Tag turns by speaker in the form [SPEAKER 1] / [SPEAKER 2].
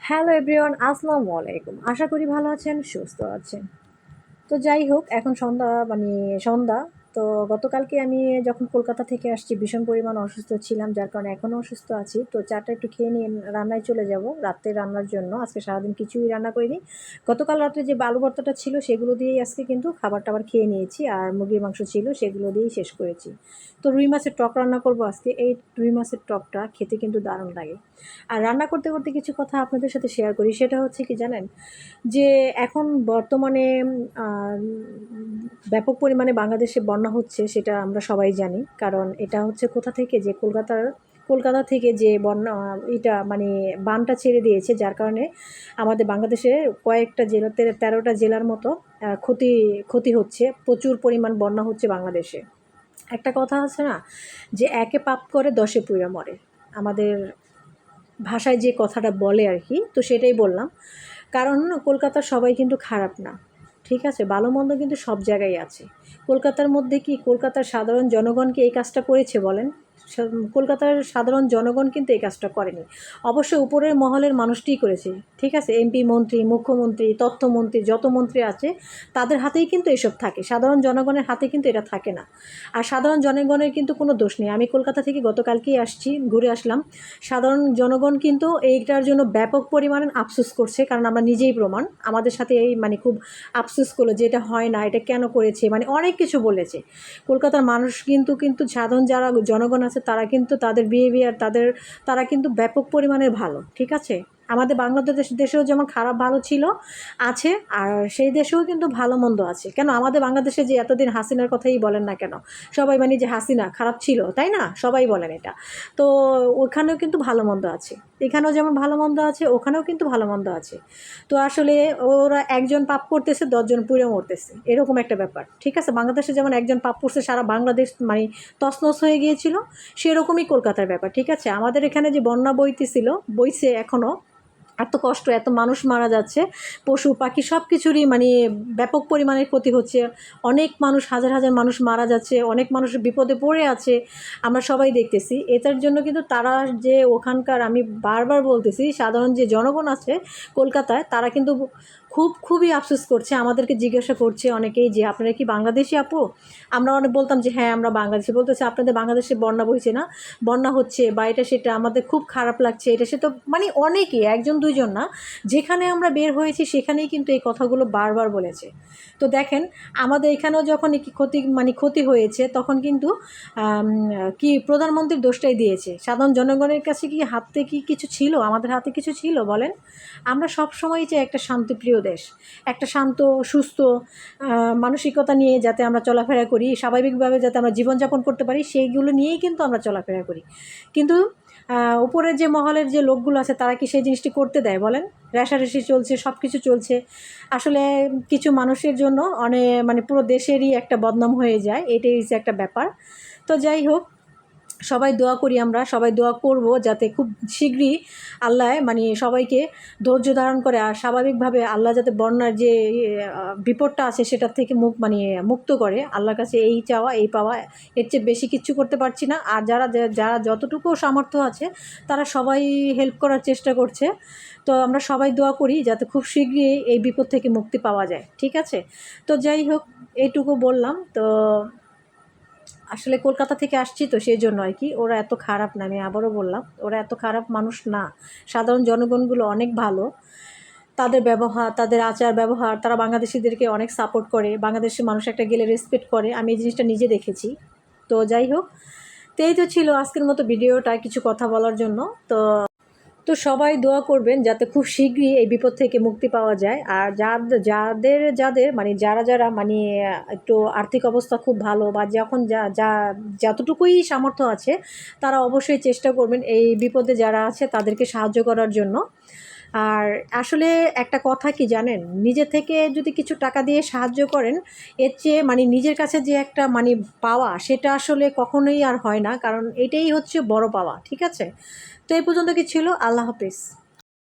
[SPEAKER 1] Hello everyone, আসসালামু আলাইকুম। আশা করি ভালো আছেন, সুস্থ আছেন। তো যাই হোক, এখন সন্ধ্যা। তো গতকালকে আমি যখন কলকাতা থেকে আসছি ভীষণ পরিমাণ অসুস্থ ছিলাম, যার কারণে এখনও অসুস্থ আছি। তো চাটা একটু খেয়ে নিয়ে রান্নায় চলে যাব রাত্রে রান্নার জন্য। আজকে সারাদিন কিছুই রান্না করিনি। গতকাল রাত্রে যে আলু ভর্তাটা ছিল সেগুলো দিয়েই আজকে কিন্তু খাবার টাবার খেয়ে নিয়েছি, আর মুরগির মাংস ছিল সেগুলো দিয়েই শেষ করেছি। তো রুই মাছের টক রান্না করব আজকে। এই রুই মাছের টকটা খেতে কিন্তু দারুণ লাগে। আর রান্না করতে করতে কিছু কথা আপনাদের সাথে শেয়ার করি, সেটা হচ্ছে কি জানেন, যে এখন বর্তমানে আহ, ব্যাপক পরিমাণে বাংলাদেশে বন্যা হচ্ছে, সেটা আমরা সবাই জানি। কারণ এটা হচ্ছে কোথা থেকে, যে কলকাতা থেকে যে বন্যা এটা বানটা ছেড়ে দিয়েছে, যার কারণে আমাদের বাংলাদেশে কয়েকটা জেলা 13টা জেলার মতো ক্ষতি ক্ষতি হচ্ছে। প্রচুর পরিমাণ বন্যা হচ্ছে বাংলাদেশে। একটা কথা আছে না, যে একে পাপ করে দশে পুইরা মরে, আমাদের ভাষায় যে কথাটা বলে আর কি, তো সেটাই বললাম। কারণ কলকাতার সবাই কিন্তু খারাপ না, ঠিক আছে? ভালো মন্দ কিন্তু সব জায়গায় আছে। কলকাতার মধ্যে কি কলকাতার সাধারণ জনগণকে এই কাজটা করেছে বলেন? কলকাতার সাধারণ জনগণ কিন্তু এই কাজটা করেনি। অবশ্য উপরের মহলের মানুষটিই করেছে, ঠিক আছে? এমপি, মন্ত্রী, মুখ্যমন্ত্রী, তথ্যমন্ত্রী, যত মন্ত্রী আছে তাদের হাতেই কিন্তু এসব থাকে, সাধারণ জনগণের হাতে কিন্তু এটা থাকে না। আর সাধারণ জনগণের কিন্তু কোনো দোষ নেই। আমি কলকাতা থেকে গতকালকেই আসছি, ঘুরে আসলাম। সাধারণ জনগণ কিন্তু এইটার জন্য ব্যাপক পরিমাণে আফসোস করছে, কারণ আমরা নিজেই প্রমাণ। আমাদের সাথে এই খুব আফসোস করলো যে এটা হয় না, এটা কেন করেছে, অনেক কিছু বলেছে। কলকাতার মানুষ কিন্তু সাধারণ যারা জনগণ আছে তারা কিন্তু তাদের বিহেভিয়ার, তারা কিন্তু ব্যাপক পরিমাণের ভালো, ঠিক আছে? আমাদের দেশেও যেমন খারাপ ভালো ছিল, আছে, আর সেই দেশেও কিন্তু ভালো মন্দ আছে। কেন আমাদের বাংলাদেশে যে এতদিন হাসিনার কথাই বলেন না কেন, সবাই যে হাসিনা খারাপ ছিল, তাই না? সবাই বলেন এটা। তো ওখানেও কিন্তু ভালো মন্দ আছে, এখানেও যেমন ভালো মন্দ আছে, ওখানেও কিন্তু ভালো মন্দ আছে। তো আসলে ওরা একজন পাপ করতেছে, 10জন পুড়ে মরতেছে, এরকম একটা ব্যাপার, ঠিক আছে? বাংলাদেশে যেমন একজন পাপ করছে সারা বাংলাদেশ তছনছ হয়ে গিয়েছিল, সেরকমই কলকাতার ব্যাপার, ঠিক আছে? আমাদের এখানে যে বন্যা বইছে এখনও, এত কষ্ট, এত মানুষ মারা যাচ্ছে, পশু পাখি সব কিছুরই ব্যাপক পরিমাণে ক্ষতি হচ্ছে। অনেক মানুষ, হাজার হাজার মানুষ মারা যাচ্ছে, অনেক মানুষ বিপদে পড়ে আছে, আমরা সবাই দেখতেছি। এটার জন্য কিন্তু তারা, যে ওখানকার, আমি বারবার বলতেছি, সাধারণ যে জনগণ আছে কলকাতায়, তারা কিন্তু খুবই আফসোস করছে। আমাদেরকে জিজ্ঞাসা করছে অনেকেই যে আপনারা কি বাংলাদেশি আপু? আমরা অনেক বলতাম যে হ্যাঁ আমরা বাংলাদেশি। বলতেছে আপনাদের বাংলাদেশে বন্যা বইছে না, বন্যা হচ্ছে বা এটা সেটা, আমাদের খুব খারাপ লাগছে, এটা সে তো অনেকেই, একজন দুইজন না, যেখানে আমরা বের হয়েছি সেখানেই কিন্তু এই কথাগুলো বারবার বলেছে। তো দেখেন, আমাদের এখানেও যখন কি ক্ষতি হয়েছে, তখন কিন্তু কি প্রধানমন্ত্রীর দোষটাই দিয়েছে। সাধারণ জনগণের কাছে কি হাতে কি কিছু ছিল? আমাদের হাতে কিছু ছিল বলেন? আমরা সব সময়ই চাই একটা শান্তিপ্রিয় দেশ, একটা শান্ত সুস্থ মানসিকতা নিয়ে যাতে আমরা চলাফেরা করি, স্বাভাবিকভাবে যাতে আমরা জীবনযাপন করতে পারি, সেইগুলো নিয়েই কিন্তু আমরা চলাফেরা করি। কিন্তু উপরের যে মহলের যে লোকগুলো আছে তারা কি সেই জিনিসটি করতে দেয় বলেন? রেষারেষি চলছে, সব কিছু চলছে। আসলে কিছু মানুষের জন্য পুরো দেশেরই একটা বদনাম হয়ে যায়, এটাই হচ্ছে একটা ব্যাপার। তো যাই হোক, সবাই দোয়া করি, আমরা সবাই দোয়া করব যাতে খুব শীঘ্রই আল্লাহ সবাইকে ধৈর্য ধারণ করে, আর স্বাভাবিকভাবে আল্লাহ যাতে বন্যার যে বিপদটা আছে সেটার থেকে মুক্ত করে। আল্লাহর কাছে এই চাওয়া, এই পাওয়া, এর চেয়ে বেশি কিচ্ছু করতে পারছি না। আর যারা যারা যতটুকু সামর্থ্য আছে তারা সবাই হেল্প করার চেষ্টা করছে। তো আমরা সবাই দোয়া করি যাতে খুব শীঘ্রই এই বিপদ থেকে মুক্তি পাওয়া যায়, ঠিক আছে? তো যাই হোক, এইটুকু বললাম। তো আসলে কলকাতা থেকে আসছি তো সেই জন্য আর কি, ওরা এত খারাপ না, আমি আবারও বললাম, ওরা এত খারাপ মানুষ না। সাধারণ জনগণগুলো অনেক ভালো, তাদের ব্যবহার, তাদের আচার ব্যবহার, তারা বাংলাদেশিদেরকে অনেক সাপোর্ট করে, বাংলাদেশের মানুষ একটা গেলে রেসপেক্ট করে, আমি এই জিনিসটা নিজে দেখেছি। তো যাই হোক, তো এই তো ছিল আজকের মতো ভিডিওটা, কিছু কথা বলার জন্য। তো তো সবাই দোয়া করবেন যাতে খুব শীঘ্রই এই বিপদ থেকে মুক্তি পাওয়া যায়। আর যাদের যারা যারা একটু আর্থিক অবস্থা খুব ভালো, বা যখন যতটুকুই সামর্থ্য আছে, তারা অবশ্যই চেষ্টা করবেন এই বিপদে যারা আছে তাদেরকে সাহায্য করার জন্য। আর আসলে একটা কথা কি জানেন, নিজে থেকে যদি কিছু টাকা দিয়ে সাহায্য করেন, এর চেয়ে নিজের কাছে যে একটা পাওয়া, সেটা আসলে কখনোই আর হয় না, কারণ এটাই হচ্ছে বড় পাওয়া, ঠিক আছে? তো এই পর্যন্ত কি ছিল। আল্লাহ হাফিজ।